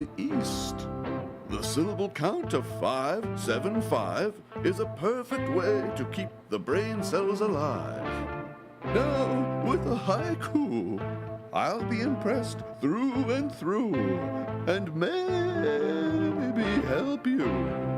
the east. The syllable count of 575 is a perfect way to keep the brain cells alive. Now, with a haiku, I'll be impressed through and through, and maybe help you.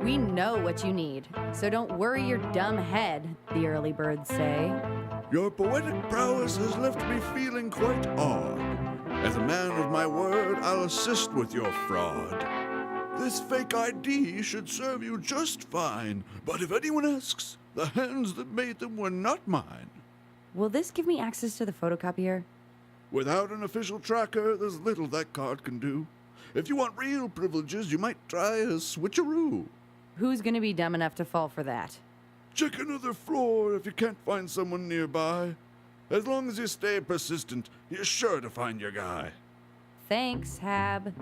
We know what you need, so don't worry your dumb head, the early birds say. Your poetic prowess has left me feeling quite awed. As a man of my word, I'll assist with your fraud. This fake ID should serve you just fine, but if anyone asks, the hands that made them were not mine. Will this give me access to the photocopier? Without an official tracker, there's little that card can do. If you want real privileges, you might try a switcheroo. Who's gonna be dumb enough to fall for that? Check another floor if you can't find someone nearby. As long as you stay persistent, you're sure to find your guy. Thanks, Hab.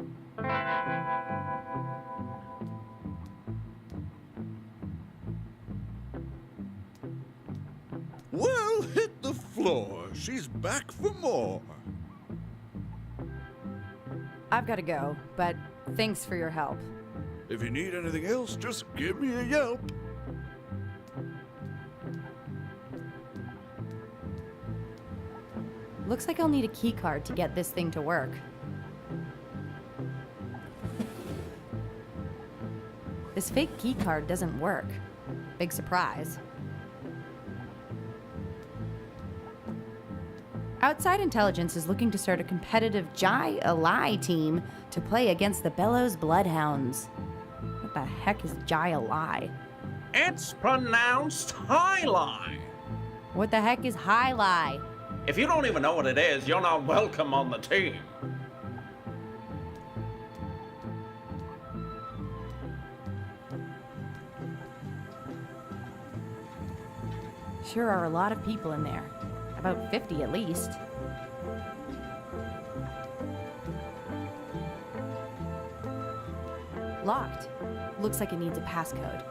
Well, hit the floor. She's back for more. I've gotta go, but thanks for your help. If you need anything else, just give me a yelp. Looks like I'll need a key card to get this thing to work. This fake key card doesn't work. Big surprise. Outside Intelligence is looking to start a competitive Jai-Alai team to play against the Bellows Bloodhounds. What the heck is Jai-Alai? It's pronounced Highline. What the heck is High-Lie? If you don't even know what it is, you're not welcome on the team. Sure are a lot of people in there. About 50 at least. Locked. Looks like it needs a passcode.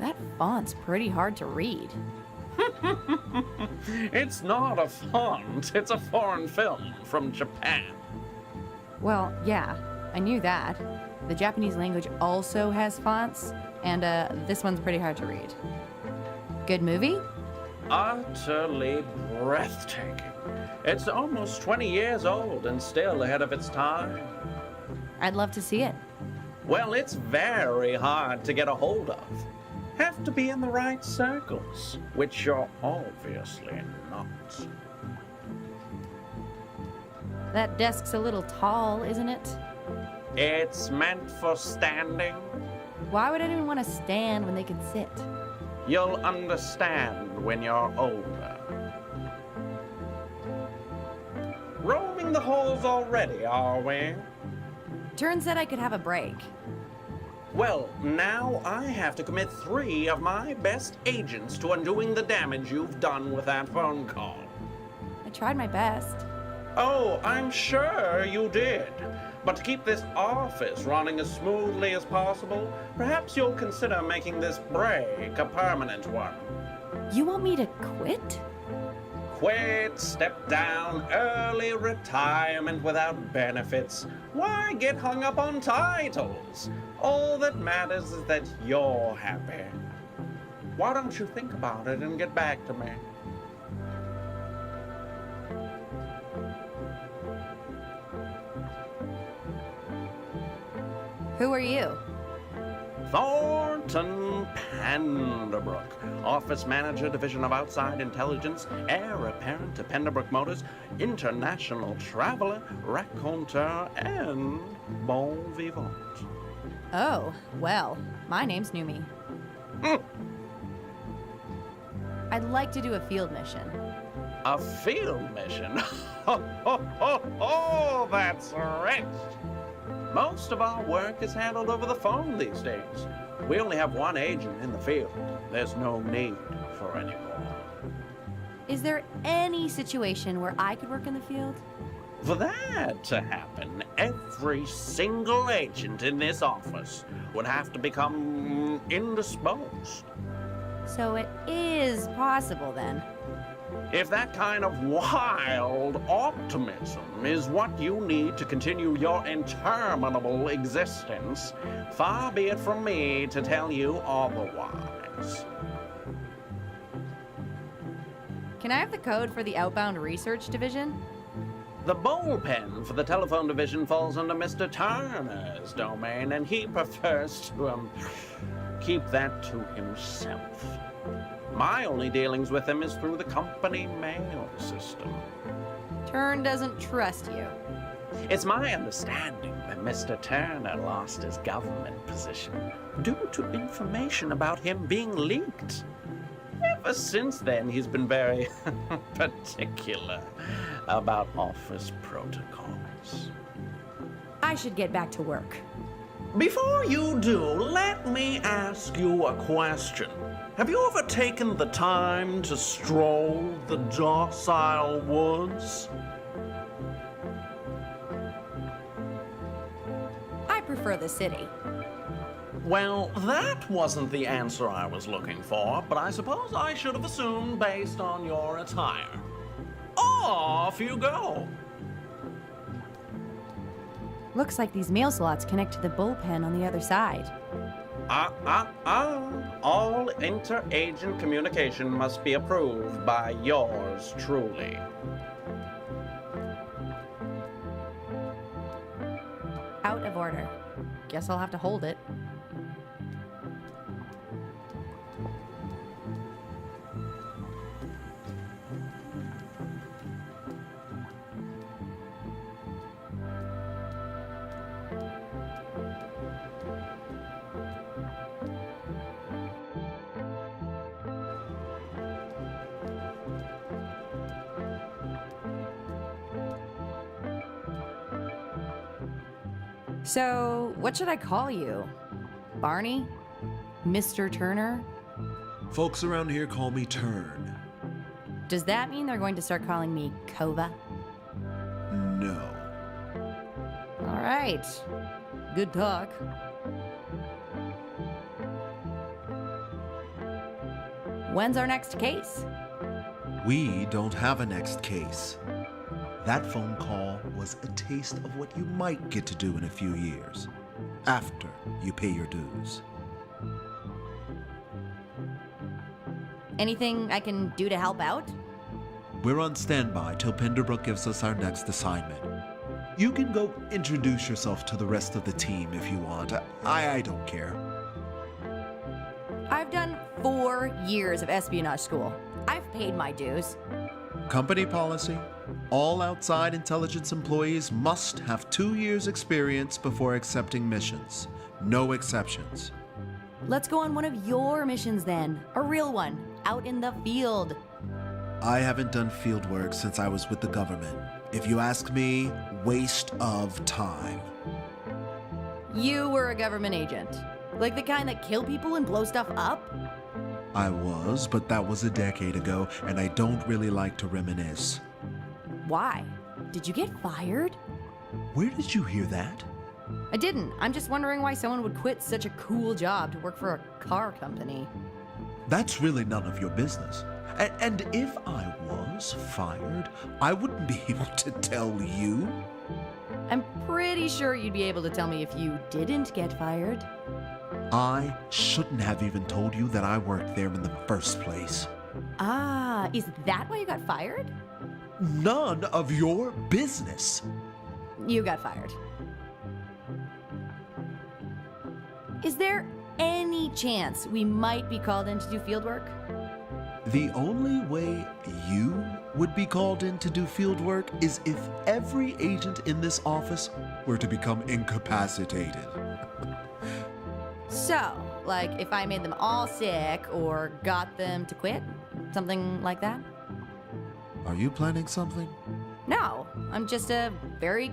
That font's pretty hard to read. It's not a font, it's a foreign film from Japan. Well, yeah, I knew that. The Japanese language also has fonts, and this one's pretty hard to read. Good movie? Utterly breathtaking. It's almost 20 years old and still ahead of its time. I'd love to see it. Well, it's very hard to get a hold of. Have to be in the right circles, which you're obviously not. That desk's a little tall, isn't it? It's meant for standing. Why would anyone want to stand when they can sit? You'll understand when you're older. Roaming the halls already, are we? Turns out I could have a break. Well, now I have to commit 3 of my best agents to undoing the damage you've done with that phone call. I tried my best. Oh, I'm sure you did. But to keep this office running as smoothly as possible, perhaps you'll consider making this break a permanent one. You want me to quit? Quit, step down, early retirement without benefits. Why get hung up on titles? All that matters is that you're happy. Why don't you think about it and get back to me? Who are you? Thornton Penderbrook, Office Manager, Division of Outside Intelligence, Heir Apparent to Penderbrook Motors, International Traveler, Raconteur, and Bon Vivant. Oh, well, my name's Numi. I'd like to do a field mission. A field mission? Oh, that's rich! Most of our work is handled over the phone these days. We only have one agent in the field. There's no need for any more. Is there any situation where I could work in the field? For that to happen, every single agent in this office would have to become indisposed. So it is possible then. If that kind of wild optimism is what you need to continue your interminable existence, far be it from me to tell you otherwise. Can I have the code for the outbound research division? The bullpen for the telephone division falls under Mr. Turner's domain, and he prefers to, keep that to himself. My only dealings with him is through the company mail system. Turn doesn't trust you. It's my understanding that Mr. Turner lost his government position due to information about him being leaked. Ever since then, he's been very particular about office protocols. I should get back to work. Before you do, let me ask you a question. Have you ever taken the time to stroll the docile woods? I prefer the city. Well, that wasn't the answer I was looking for, but I suppose I should have assumed based on your attire. Off you go! Looks like these mail slots connect to the bullpen on the other side. All inter-agent communication must be approved by yours truly. Out of order. Guess I'll have to hold it. So, what should I call you? Barney? Mr. Turner? Folks around here call me Turn. Does that mean they're going to start calling me Kova? No. All right. Good talk. When's our next case? We don't have a next case. That phone call was a taste of what you might get to do in a few years, after you pay your dues. Anything I can do to help out? We're on standby till Penderbrook gives us our next assignment. You can go introduce yourself to the rest of the team if you want. I don't care. I've done 4 years of espionage school. I've paid my dues. Company policy: all outside intelligence employees must have 2 years' experience before accepting missions. No exceptions. Let's go on one of your missions then. A real one, out in the field. I haven't done field work since I was with the government. If you ask me, waste of time. You were a government agent. Like the kind that kill people and blow stuff up? I was, but that was a decade ago, and I don't really like to reminisce. Why? Did you get fired? Where did you hear that? I didn't. I'm just wondering why someone would quit such a cool job to work for a car company. That's really none of your business. And if I was fired, I wouldn't be able to tell you. I'm pretty sure you'd be able to tell me if you didn't get fired. I shouldn't have even told you that I worked there in the first place. Ah, is that why you got fired? None of your business. You got fired. Is there any chance we might be called in to do field work? The only way you would be called in to do field work is if every agent in this office were to become incapacitated. So, like if I made them all sick or got them to quit? Something like that? Are you planning something? No, I'm just a very